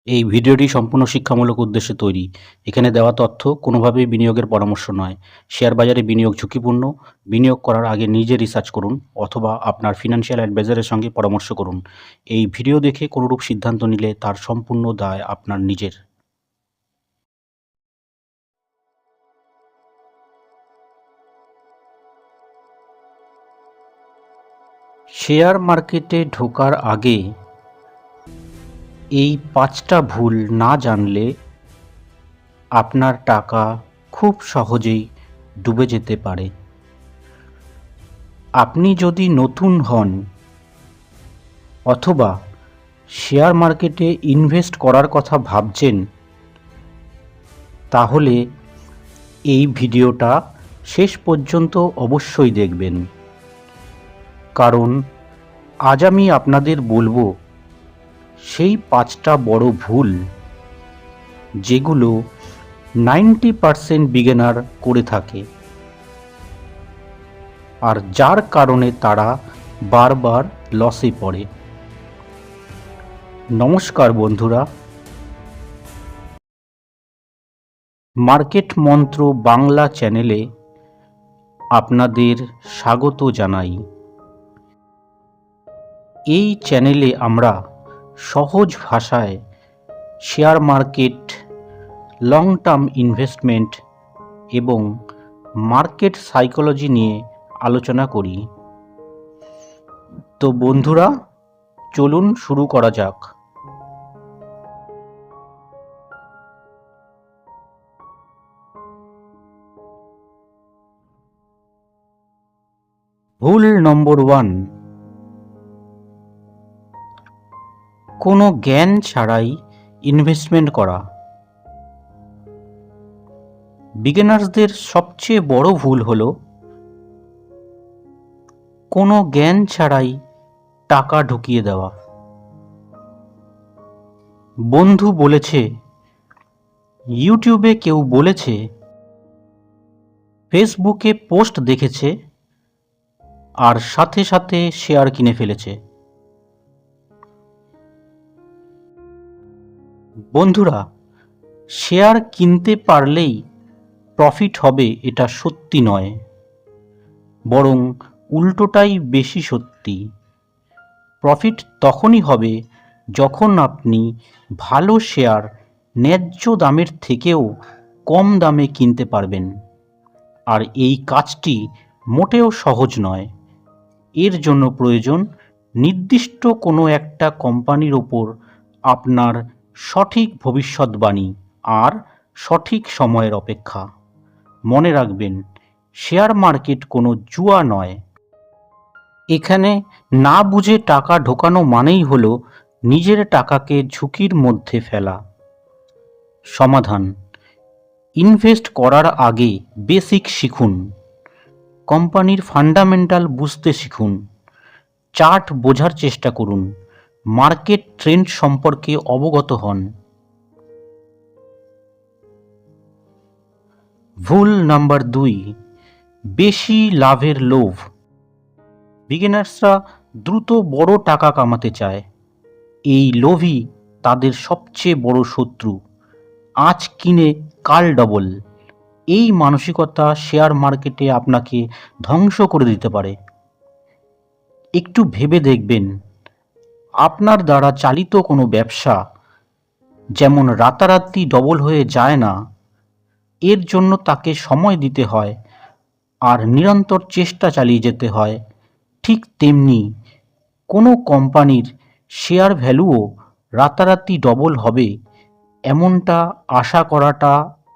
এই ভিডিওটি সম্পূর্ণ শিক্ষামূলক উদ্দেশ্যে তৈরি। এখানে দেওয়া তথ্য কোনোভাবেই বিনিয়োগের পরামর্শ নয়। শেয়ার বাজারে বিনিয়োগ ঝুঁকিপূর্ণ। বিনিয়োগ করার আগে নিজে রিসার্চ করুন অথবা আপনার ফিনান্সিয়াল অ্যাডভাইজারের সঙ্গে পরামর্শ করুন। এই ভিডিও দেখে কোনোরূপ সিদ্ধান্ত নিলে তার সম্পূর্ণ দায় আপনার নিজের। শেয়ার মার্কেটে ঢোকার আগে এই ৫টা ভুল না জানলে আপনার টাকা খুব সহজেই ডুবে যেতে পারে। আপনি যদি নতুন হন অথবা শেয়ার মার্কেটে ইনভেস্ট করার কথা ভাবছেন, তাহলে এই ভিডিওটা শেষ পর্যন্ত অবশ্যই দেখবেন, কারণ আজ আমি আপনাদের বলবো সেই ৫টা বড় ভুল যেগুলো 90% বিগিনার করে থাকে, আর যার কারণে তারা বারবার লসে পড়ে। নমস্কার বন্ধুরা, মার্কেট মন্ত্র বাংলা চ্যানেলে আপনাদের স্বাগত জানাই। এই চ্যানেলে আমরা সহজ ভাষায় share market, long term investment এবং মার্কেট সাইকোলজি নিয়ে আলোচনা করি। তো বন্ধুরা, চলুন শুরু করা যাক। ভুল নম্বর 1, কোনো জ্ঞান ছাড়াই ইনভেস্টমেন্ট করা। বিগিনার্সদের সবচেয়ে বড় ভুল হলো কোনো জ্ঞান ছাড়াই টাকা ঢুকিয়ে দেওয়া। বন্ধু বলেছে, ইউটিউবে কেউ বলেছে, ফেসবুকে পোস্ট দেখেছে, আর সাথে সাথে শেয়ার কিনে ফেলেছে। বন্ধুরা, শেয়ার কিনতে পারলেই প্রফিট হবে এটা সত্যি নয়, বরং উল্টোটাই বেশি সত্যি। প্রফিট তখনই হবে যখন আপনি ভালো শেয়ার ন্যায্য দামের থেকেও কম দামে কিনতে পারবেন। আর এই কাজটি মোটেও সহজ নয়। এর জন্য প্রয়োজন নির্দিষ্ট কোনো একটা কোম্পানির ওপর আপনার সঠিক ভবিষ্যৎবাণী আর সঠিক সময়ের অপেক্ষা। মনে রাখবেন, শেয়ার মার্কেট কোনো জুয়া নয়। এখানে না বুঝে টাকা ঢোকানো মানেই হলো নিজের টাকাকে ঝুঁকির মধ্যে ফেলা। সমাধান: ইনভেস্ট করার আগে বেসিক শিখুন, কোম্পানির ফান্ডামেন্টাল বুঝতে শিখুন, চার্ট বোঝার চেষ্টা করুন, মার্কেট ট্রেন্ড সম্পর্কে অবগত হন। ভুল নাম্বার 2, বেশি লাভের লোভ। বিগিনার্সরা দ্রুত বড় টাকা কামাতে চায়। এই লোভই তাদের সবচেয়ে বড় শত্রু। আজ কিনে কাল ডবল, এই মানসিকতা শেয়ার মার্কেটে আপনাকে ধ্বংস করে দিতে পারে। একটু ভেবে দেখবেন, আপনার দ্বারা চালিত কোনো ব্যবসা যেমন রাতারাতি ডবল হয়ে যায় না। এর জন্য তাকে সময় দিতে হয় আর নিরন্তর চেষ্টা চালিয়ে যেতে হয়। ঠিক তেমনি কোনো কোম্পানির শেয়ার ভ্যালুও রাতারাতি ডবল হবে এমনটা আশা করাটা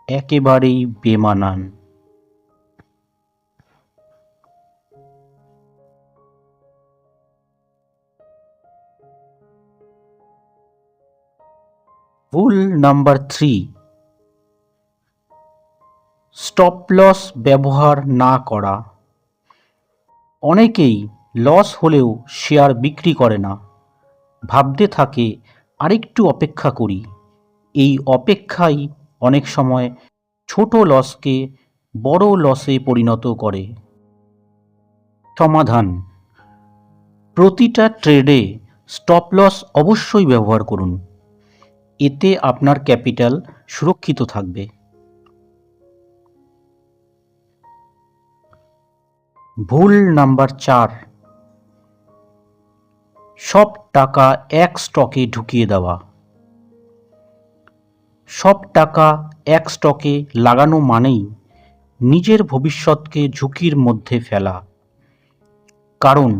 একেবারেই বেমানান। ভুল নাম্বার 3, স্টপ লস ব্যবহার না করা। অনেকেই লস হলেও শেয়ার বিক্রি করে না, ভাবতে থাকে আরেকটু অপেক্ষা করি। এই অপেক্ষাই অনেক সময় ছোট লসকে বড় লসে পরিণত করে। সমাধান: প্রতিটা ট্রেডে স্টপ লস অবশ্যই ব্যবহার করুন। এতে আপনার ক্যাপিটাল সুরক্ষিত থাকবে। ভুল নাম্বার 4, সব টাকা এক স্টকে ঢুকিয়ে দেওয়া। সব টাকা এক স্টকে লাগানো মানেই নিজের ভবিষ্যৎকে ঝুঁকির মধ্যে ফেলা, কারণ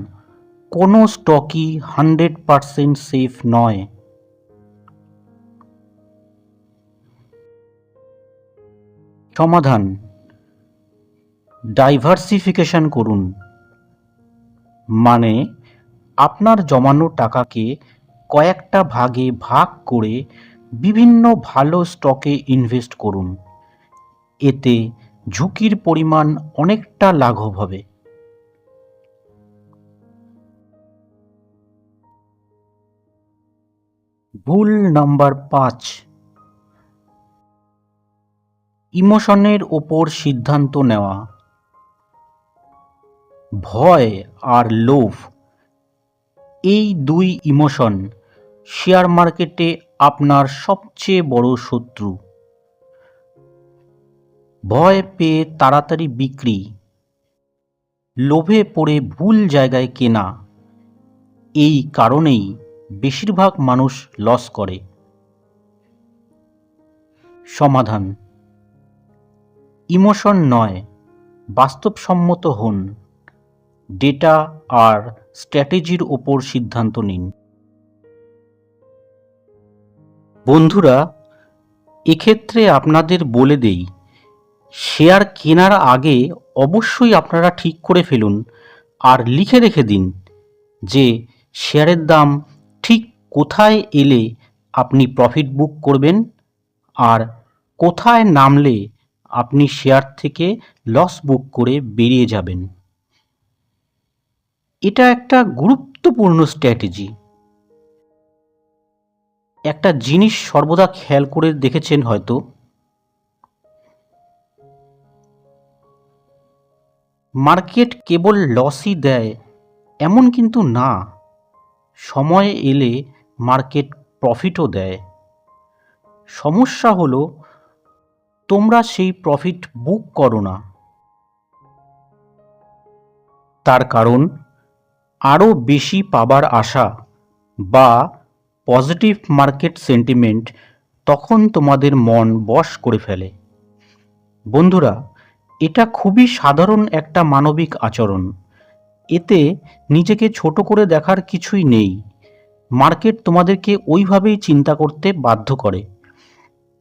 কোনো স্টকই 100% সেফ নয়। সমাধান: ডাইভার্সিফিকেশন করুন, মানে আপনার জমানো টাকাকে কয়েকটা ভাগে ভাগ করে বিভিন্ন ভালো স্টকে ইনভেস্ট করুন। এতে ঝুঁকির পরিমাণ অনেকটা লাঘব হবে। ভুল নাম্বার 5, ইমোশনের ওপর সিদ্ধান্ত নেওয়া। ভয় আর লোভ, এই দুই ইমোশন শেয়ার মার্কেটে আপনার সবচেয়ে বড় শত্রু। ভয় পেয়ে তাড়াতাড়ি বিক্রি, লোভে পড়ে ভুল জায়গায় কেনা, এই কারণেই বেশিরভাগ মানুষ লস করে। সমাধান: ইমোশন নয়, বাস্তবসম্মত হন, ডেটা আর স্ট্র্যাটেজির ওপর সিদ্ধান্ত নিন। বন্ধুরা, এক্ষেত্রে আপনাদের বলে দেই, শেয়ার কেনার আগে অবশ্যই আপনারা ঠিক করে ফেলুন আর লিখে রেখে দিন যে শেয়ারের দাম ঠিক কোথায় এলে আপনি প্রফিট বুক করবেন আর কোথায় নামলে আপনি শেয়ার থেকে লস বুক করে বেরিয়ে যাবেন। এটা একটা গুরুত্বপূর্ণ স্ট্র্যাটেজি। একটা জিনিস সর্বদা খেয়াল করে দেখেছেন হয়তো, মার্কেট কেবল লসই দেয় এমন কিন্তু না, সময় এলে মার্কেট প্রফিটও দেয়। সমস্যা হলো তোমরা সেই প্রফিট বুক করো না। তার কারণ আরও বেশি পাবার আশা বা পজিটিভ মার্কেট সেন্টিমেন্ট তখন তোমাদের মন বশ করে ফেলে। বন্ধুরা, এটা খুবই সাধারণ একটা মানবিক আচরণ। এতে নিজেকে ছোট করে দেখার কিছুই নেই। মার্কেট তোমাদেরকে ওইভাবেই চিন্তা করতে বাধ্য করে,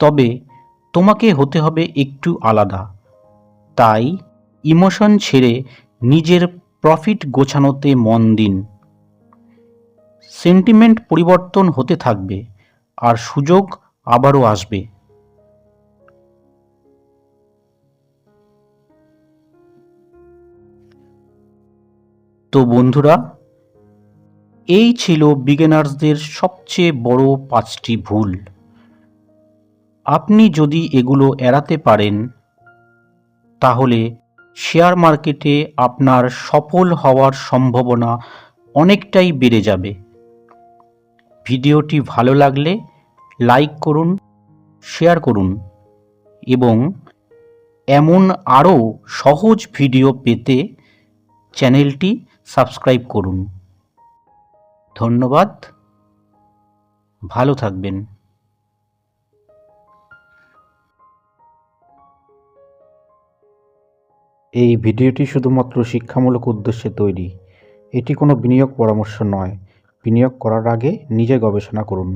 তবে তোমাকে হতে হবে একটু আলাদা। তাই ইমোশন ছেড়ে নিজের প্রফিট গোছানোতে মন দিন। সেন্টিমেন্ট পরিবর্তন হতে থাকবে আর সুযোগ আবারও আসবে। তো বন্ধুরা, এই ছিল বিগিনার্সদের সবচেয়ে বড় 5টি ভুল। আপনি যদি এগুলো এড়াতে পারেন তাহলে শেয়ার মার্কেটে আপনার সফল হওয়ার সম্ভাবনা অনেকটাই বেড়ে যাবে। ভিডিওটি ভালো লাগলে লাইক করুন, শেয়ার করুন এবং এমন আরও সহজ ভিডিও পেতে চ্যানেলটি সাবস্ক্রাইব করুন। ধন্যবাদ, ভালো থাকবেন। এই ভিডিওটি শুধুমাত্র শিক্ষামূলক উদ্দেশ্যে তৈরি। এটি কোনো বিনিয়োগ পরামর্শ নয়। বিনিয়োগ করার আগে নিজে গবেষণা করুন।